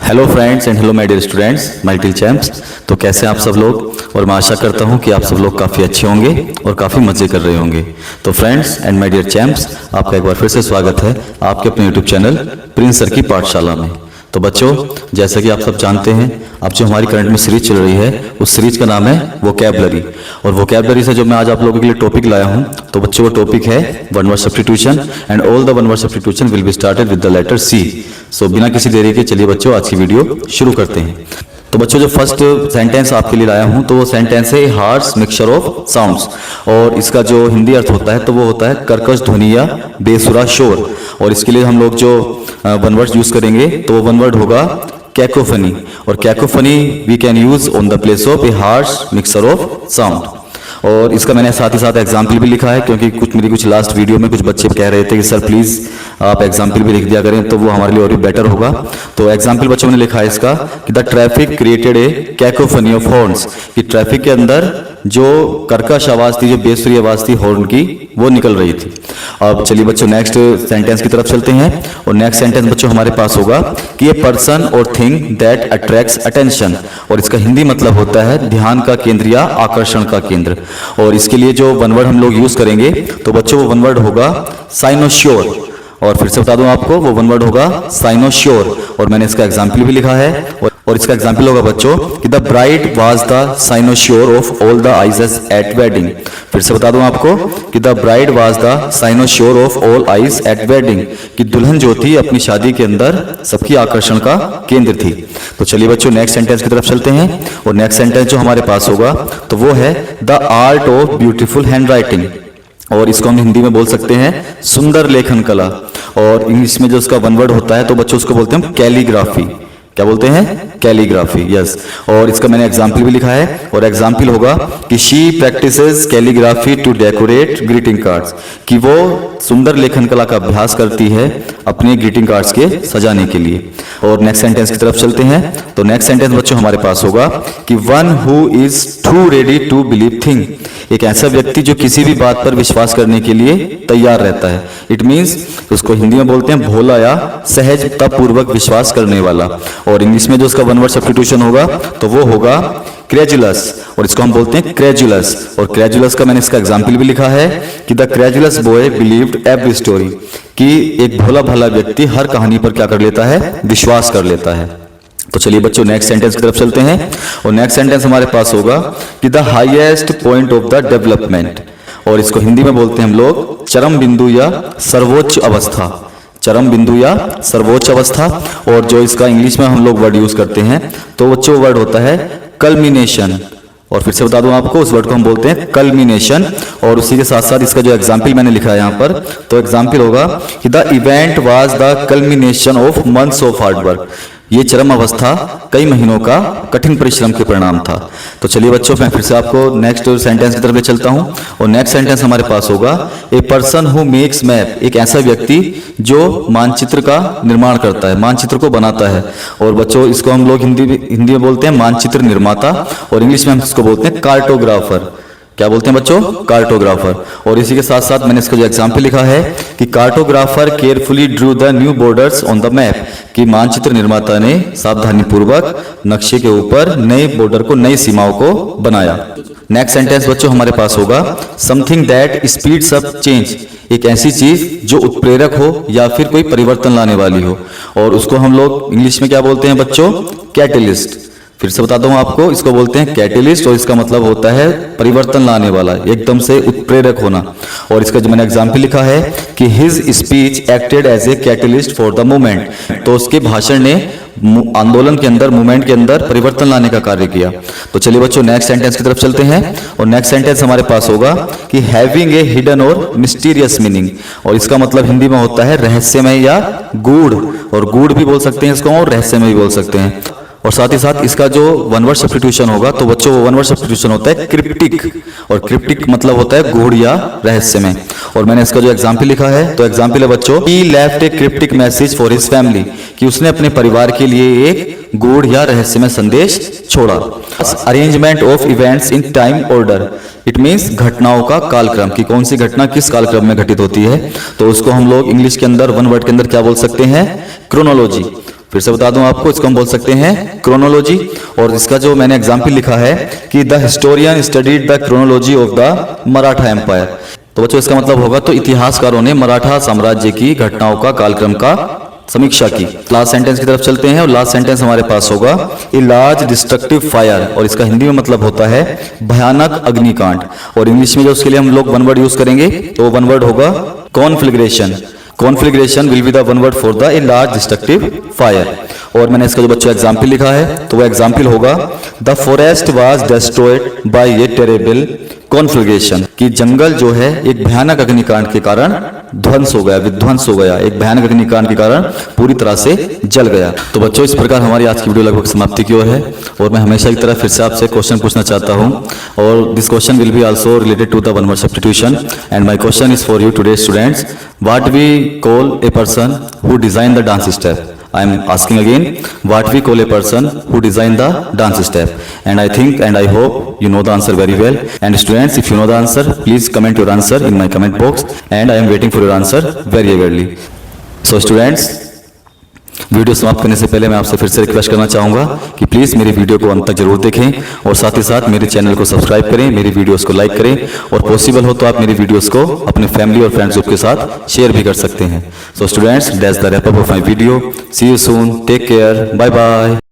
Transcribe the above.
Hello friends and hello my dear students, my dear champs. तो कैसे हैं आप सब लोग? और मैं आशा करता हूं कि आप सब लोग काफ़ी अच्छे होंगे और काफ़ी मज़े कर रहे होंगे। तो friends and my dear champs, आपका एक बार फिर से स्वागत है आपके अपने यूट्यूब चैनल प्रिंस सर की पाठशाला में। तो बच्चों, जैसा कि आप सब जानते हैं, अब जो हमारी करंट में सीरीज चल रही है उस सीरीज का नाम है वोकैबुलरी। और वोकैबुलरी से जो मैं आज आप लोगों के लिए टॉपिक लाया हूं, तो बच्चों वो टॉपिक है one word substitution and all the one word substitution will be started with the letter C. So बिना किसी देरी के चलिए बच्चों आज की वीडियो शुरू करते हैं। तो बच्चों जो फर्स्ट सेंटेंस आपके लिए लाया हूं तो वो सेंटेंस है हार्श मिक्सचर ऑफ साउंड्स, और इसका जो हिंदी अर्थ होता है तो वो होता है कर्कश ध्वनि या बेसुरा शोर। और इसके लिए हम लोग जो वन वर्ड यूज करेंगे तो वो वन वर्ड होगा कैकोफनी। और cacophony we can use on the place of a harsh mixture of sound. और इसका मैंने साथ ही साथ एग्जाम्पल भी लिखा है, क्योंकि मेरी लास्ट वीडियो में कुछ बच्चे कह रहे थे कि सर प्लीज़ आप एग्जाम्पल भी लिख दिया करें, तो वो हमारे लिए और भी बेटर होगा। तो एग्जाम्पल बच्चों ने लिखा है इसका कि the traffic created a cacophony of horns, कि ट्रैफिक के अंदर जो कर्कश आवाज़ थी, जो बेसुरी आवाज़ थी हॉर्न की, वो निकल रही थी। अब चलिए बच्चों नेक्स्ट सेंटेंस की तरफ चलते हैं। और नेक्स्ट सेंटेंस बच्चों हमारे पास होगा कि ए पर्सन और थिंग दैट अट्रैक्ट्स अटेंशन। और इसका हिंदी मतलब होता है ध्यान का केंद्र या आकर्षण का केंद्र। और इसके लिए जो वन वर्ड हम लोग यूज करेंगे तो बच्चों वो वन वर्ड होगा साइनोश्योर। और फिर से बता दूं आपको, वो वन वर्ड होगा साइनोश्योर। और मैंने इसका एग्जाम्पल भी लिखा है, और इसका एग्जाम्पल होगा बच्चों कि the bride was the cynosure of all the eyes at wedding. फिर से बता दूं आपको कि the bride was the cynosure of all eyes at wedding, कि दुल्हन जो थी अपनी शादी के अंदर सबकी आकर्षण का केंद्र थी। तो चलिए बच्चों नेक्स्ट सेंटेंस की तरफ चलते हैं। और नेक्स्ट सेंटेंस जो हमारे पास होगा तो वो है the art of beautiful hand writing. और इसको हम हिंदी में बोल सकते हैं सुंदर लेखन कला। और इंग्लिश में जो उसका वन वर्ड होता है तो बच्चों उसको बोलते हैं कैलीग्राफी। क्या बोलते हैं? Calligraphy, yes. और इसका मैंने एग्जाम्पल भी लिखा है, और एग्जाम्पल होगा कि she practises calligraphy to decorate greeting cards, कि वो सुंदर लेखन कला का अभ्यास करती है अपने ग्रीटिंग कार्ड्स के सजाने के लिए। और नेक्स्ट सेंटेंस की तरफ चलते हैं। तो नेक्स्ट सेंटेंस बच्चों हमारे पास होगा कि one who is too ready to believe thing, एक ऐसा व्यक्ति जो किसी भी बात पर विश्वास करने के लिए तैयार रहता है। इट मीन्स उसको हिंदी में बोलते हैं भोला या सहजतापूर्वक विश्वास करने वाला। और इंग्लिश में जो उसका वन वर्ड सब्स्टिट्यूशन होगा तो वो होगा क्रेजुलस, और इसको हम बोलते हैं क्रेजुलस। और क्रेजुलस का मैंने इसका एग्जाम्पल भी लिखा है कि the credulous boy believed every story, कि एक भोला भाला व्यक्ति हर कहानी पर क्या कर लेता है? विश्वास कर लेता है। तो चलिए बच्चों नेक्स्ट सेंटेंस की तरफ चलते हैं। और नेक्स्ट सेंटेंस हमारे पास होगा कि the highest point of the development. और इसको हिंदी में बोलते हैं हम लोग चरम बिंदु या सर्वोच्च अवस्था। चरम बिंदु या सर्वोच्च अवस्था। और जो इसका इंग्लिश में हम लोग वर्ड यूज करते हैं तो वो वर्ड होता है कल्मिनेशन। और फिर से बता दूं आपको, उस वर्ड को हम बोलते हैं कल्मिनेशन। और उसी के साथ साथ इसका जो एग्जाम्पल मैंने लिखा है यहाँ पर, तो एग्जाम्पल होगा कि the event was the culmination of months of hard work, ये चरम अवस्था कई महीनों का कठिन परिश्रम के परिणाम था। तो चलिए बच्चों मैं फिर से आपको नेक्स्ट सेंटेंस की तरफ ले चलता हूं। और नेक्स्ट सेंटेंस हमारे पास होगा ए पर्सन हु मेक्स मैप, एक ऐसा व्यक्ति जो मानचित्र का निर्माण करता है, मानचित्र को बनाता है। और बच्चों इसको हम लोग हिंदी में बोलते हैं मानचित्र निर्माता, और इंग्लिश में हम इसको बोलते हैं कार्टोग्राफर। क्या बोलते हैं बच्चों? कार्टोग्राफर। और इसी के साथ साथ मैंने इसका जो एग्जाम्पल लिखा है कि cartographer carefully Drew the new borders on the map, कि मानचित्र निर्माता ने सावधानीपूर्वक नक्शे के ऊपर नए बॉर्डर को, नई सीमाओं को बनाया। नेक्स्ट सेंटेंस बच्चों हमारे पास होगा something that speeds up change, एक ऐसी चीज जो उत्प्रेरक हो या फिर कोई परिवर्तन लाने वाली हो। और उसको हम लोग इंग्लिश में क्या बोलते हैं बच्चों? कैटलिस्ट। फिर से बता दूं आपको, इसको बोलते हैं कैटलिस्ट, और इसका मतलब होता है परिवर्तन लाने वाला, एकदम से उत्प्रेरक होना। और इसका जो मैंने एग्जाम्पल लिखा है कि his speech acted as a catalyst for the movement, तो उसके भाषण ने आंदोलन के अंदर, मूवमेंट के अंदर परिवर्तन लाने का कार्य किया। तो चलिए बच्चों नेक्स्ट सेंटेंस की तरफ चलते हैं। और नेक्स्ट सेंटेंस हमारे पास होगा कि हैविंग ए हिडन और मिस्टीरियस मीनिंग, और इसका मतलब हिंदी में होता है रहस्यमय या गूढ़। और गूढ़ भी बोल सकते हैं इसको, और रहस्यमय भी बोल सकते हैं। और साथ ही साथ इसका जो वन वर्ड सब्स्टिट्यूशन होगा तो बच्चों वो वन वर्ड सब्स्टिट्यूशन होता है क्रिप्टिक। और क्रिप्टिक मतलब होता है गूढ़ या रहस्यमय। और मैंने इसका जो एग्जाम्पल लिखा है तो एग्जाम्पल है बच्चों, he left a cryptic message for his family, कि उसने अपने परिवार के लिए एक गूढ़ या रहस्यमय संदेश छोड़ा। Arrangement of events in time order, it means घटनाओं का कालक्रम, कि कौन सी घटना किस कालक्रम में घटित होती है। तो उसको हम लोग इंग्लिश के अंदर वन वर्ड के अंदर क्या बोल सकते हैं? क्रोनोलॉजी। फिर से बता दूं आपको, इसको हम बोल सकते हैं क्रोनोलॉजी। और इसका जो मैंने एग्जाम्पल लिखा है कि the historian studied the chronology of the Maratha empire. तो बच्चों इसका मतलब होगा तो इतिहासकारों ने मराठा साम्राज्य की घटनाओं का कालक्रम का समीक्षा की। लास्ट सेंटेंस की तरफ चलते हैं और लास्ट सेंटेंस हमारे पास होगा ए लार्ज डिस्ट्रक्टिव फायर, और इसका हिंदी में मतलब होता है भयानक अग्निकांड। और इंग्लिश में जो उसके लिए हम लोग वन वर्ड यूज करेंगे तो वन वर्ड होगा conflagration. Conflagration will be the one word for the a large destructive fire. और मैंने इसका जो बच्चों एग्जाम्पल लिखा है तो वो एग्जाम्पल होगा the forest was destroyed by a terrible conflagration, कि जंगल जो है एक भयानक अग्निकांड के कारण ध्वंस हो गया, विध्वंस हो गया, एक भयानक अग्निकांड के कारण पूरी तरह से जल गया। तो बच्चों इस प्रकार हमारी आज की वीडियो लगभग समाप्ति की ओर है, और मैं हमेशा की तरह फिर से आपसे क्वेश्चन पूछना चाहता हूं, और this question will be also related to the one word substitution. And my question is for you today students, what we call a person who design the dance step? I am asking again, what we call a person who designed the dance step? And I think and I hope you know the answer very well. And students, if you know the answer, please comment your answer in my comment box, and I am waiting for your answer very eagerly. So students, video समाप्त करने से पहले मैं आपसे फिर से request करना चाहूँगा कि प्लीज़ मेरी वीडियो को अंत तक जरूर देखें, और साथ ही साथ मेरे चैनल को सब्सक्राइब करें, मेरी वीडियोस को लाइक करें, और पॉसिबल हो तो आप मेरी वीडियोस को अपने फैमिली और फ्रेंड्स ग्रुप के साथ शेयर भी कर सकते हैं। So students, that's the wrap up of my video. See you soon, take care, bye bye.